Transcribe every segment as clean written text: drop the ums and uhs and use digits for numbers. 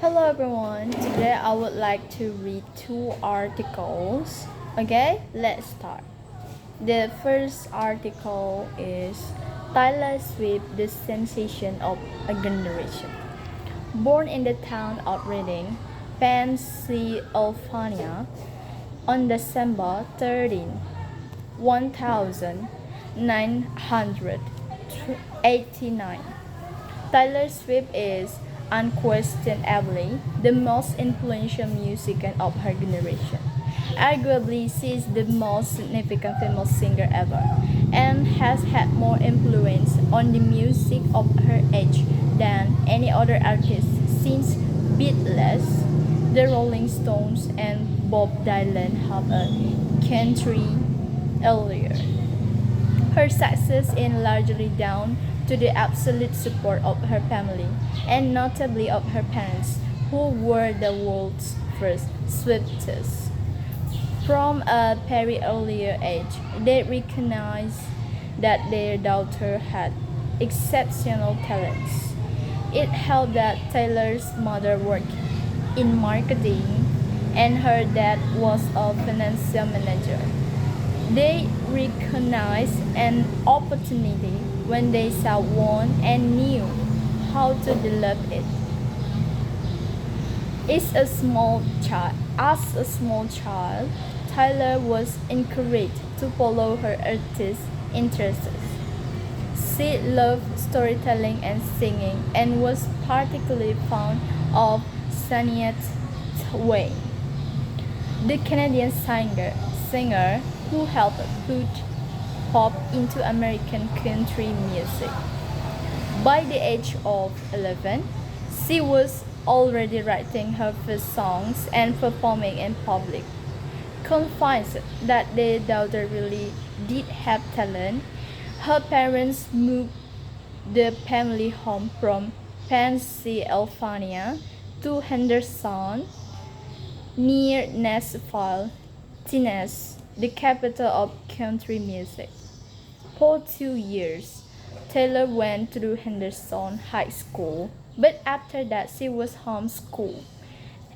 Hello everyone. Today I would like to read two articles. Okay, let's start. The first article is Taylor Swift, the sensation of a generation. Born in the town of Reading, Pennsylvania, on December 13, 1989. Taylor Swift is unquestionably the most influential musician of her generation. Arguably, she is the most significant female singer ever and has had more influence on the music of her age than any other artist since Beatles, the Rolling Stones, and Bob Dylan have a century earlier. Her success is largely down to the absolute support of her family, and notably of her parents, who were the world's first Swifties. From a very early age, they recognized that their daughter had exceptional talents. It helped that Taylor's mother worked in marketing and her dad was a financial manager. They recognized an opportunity when they saw one and knew how to develop it. As a small child, Tyler was encouraged to follow her artistic interests. She loved storytelling and singing and was particularly fond of Shania Twain, the Canadian singer who helped put pop into American country music. By the age of 11, she was already writing her first songs and performing in public. Convinced that their daughter really did have talent, her parents moved the family home from Pennsylvania to Henderson, near Nashville, Tennessee, the capital of country music. For 2 years, Taylor went through Henderson High School, but after that she was homeschooled,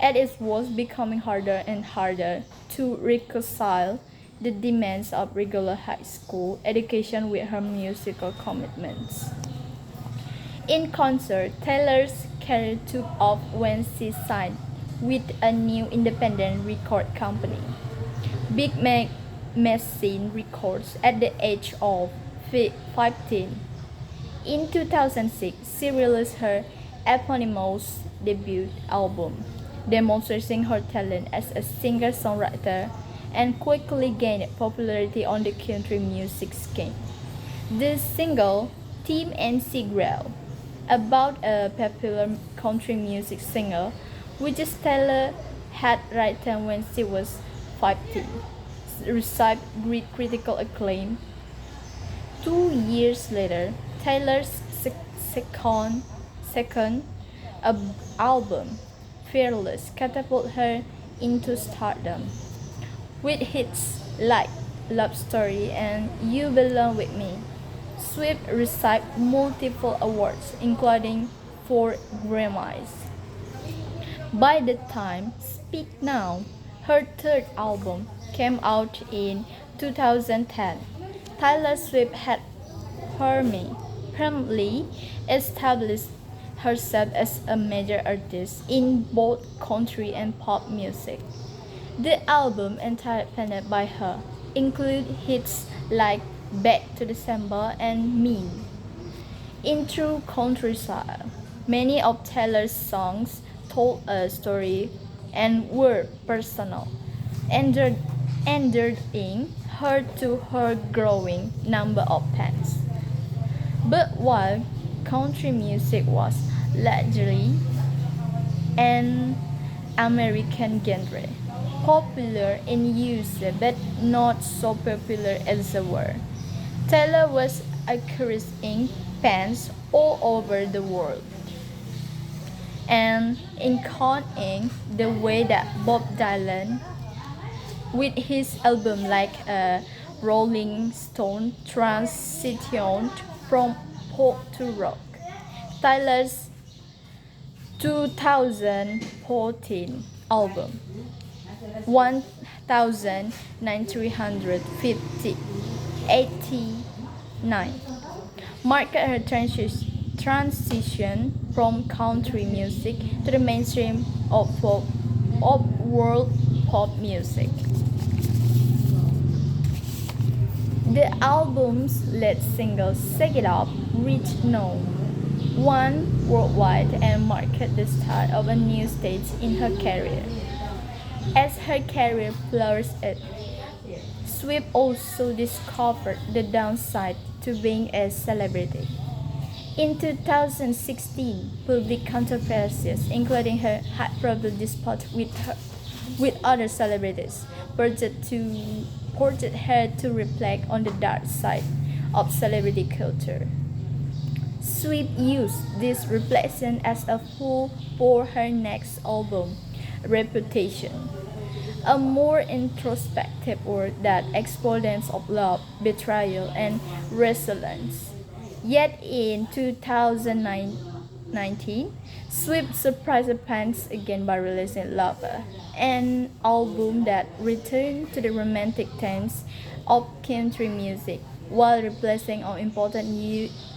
as it was becoming harder and harder to reconcile the demands of regular high school education with her musical commitments. In concert, Taylor's career took off when she signed with a new independent record company, Big Mac Machine Records, at the age of 15. In 2006, she released her eponymous debut album, demonstrating her talent as a singer-songwriter and quickly gained popularity on the country music scene. The single "Tim and Seagull," about a popular country music singer, which Taylor had written when she was 15, received great critical acclaim. 2 years later, Taylor's second album, Fearless, catapulted her into stardom. With hits like Love Story and You Belong With Me, Swift received multiple awards, including 4 Grammys. By the time Speak Now, her third album, came out in 2010, Taylor Swift had firmly established herself as a major artist in both country and pop music. The album, entirely planned by her, include hits like Back to December and Mean. In true country style, many of Taylor's songs told a story and were personal, endearing her to her growing number of fans. But while country music was largely an American genre, popular in use but not so popular elsewhere, Taylor was acquiring fans all over the world. And including the way that Bob Dylan, with his album like a Rolling Stone, transitioned from pop to rock. Taylor's 2014 album 1989 marked her transition from country music to the mainstream of world pop music. The album's lead single "Shake It Up" reached #1 worldwide and marked the start of a new stage in her career. As her career flourished, Swift also discovered the downside to being a celebrity. In 2016, public controversies, including her high-profile dispute with other celebrities, forced her to reflect on the dark side of celebrity culture. Swift used this reflection as a fuel for her next album, Reputation, a more introspective work that explores themes of love, betrayal, and resilience. Yet in 2019, Swift surprised fans again by releasing Lover, an album that returned to the romantic themes of country music while reflecting on important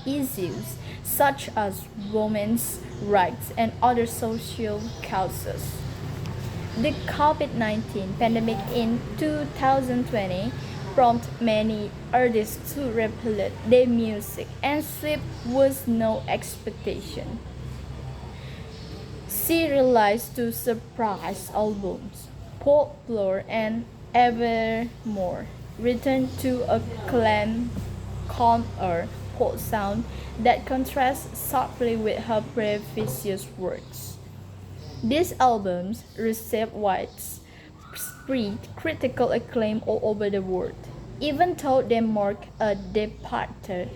issues such as women's rights and other social causes. The COVID-19 pandemic in 2020 prompted many artists to replicate their music, and Swift was no expectation. She released two surprise albums, Folklore and Evermore, returned to a calmer pop sound that contrasts sharply with her previous works. These albums received widespread critical acclaim all over the world, even though they mark a departure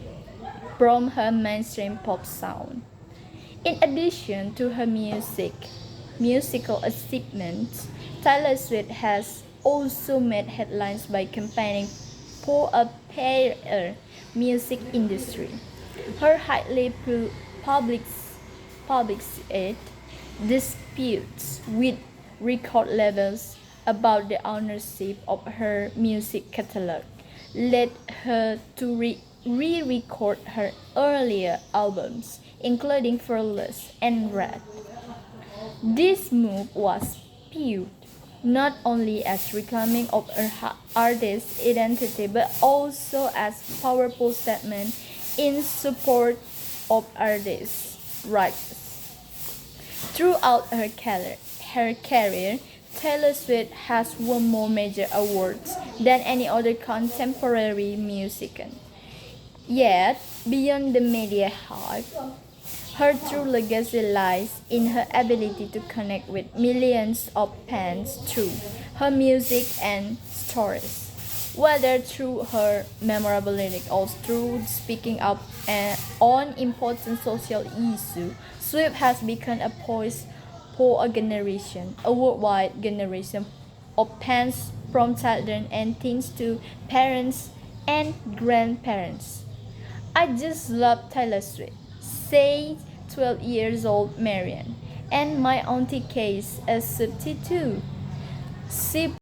from her mainstream pop sound. In addition to her musical achievements, Taylor Swift has also made headlines by campaigning for a fairer music industry. Her highly publicized disputes with record labels about the ownership of her music catalog led her to re-record her earlier albums, including Fearless and Red. This move was viewed not only as reclaiming of her artist's identity but also as powerful statement in support of artists' rights. Throughout her career, Taylor Swift has won more major awards than any other contemporary musician. Yet, beyond the media hype, her true legacy lies in her ability to connect with millions of fans through her music and stories. Whether through her memorable lyrics or through speaking up on important social issues, Swift has become a voice for a worldwide generation of fans from children and teens to parents and grandparents. I just love Taylor Swift, says 12 years old Marian, and my auntie Case is 32. She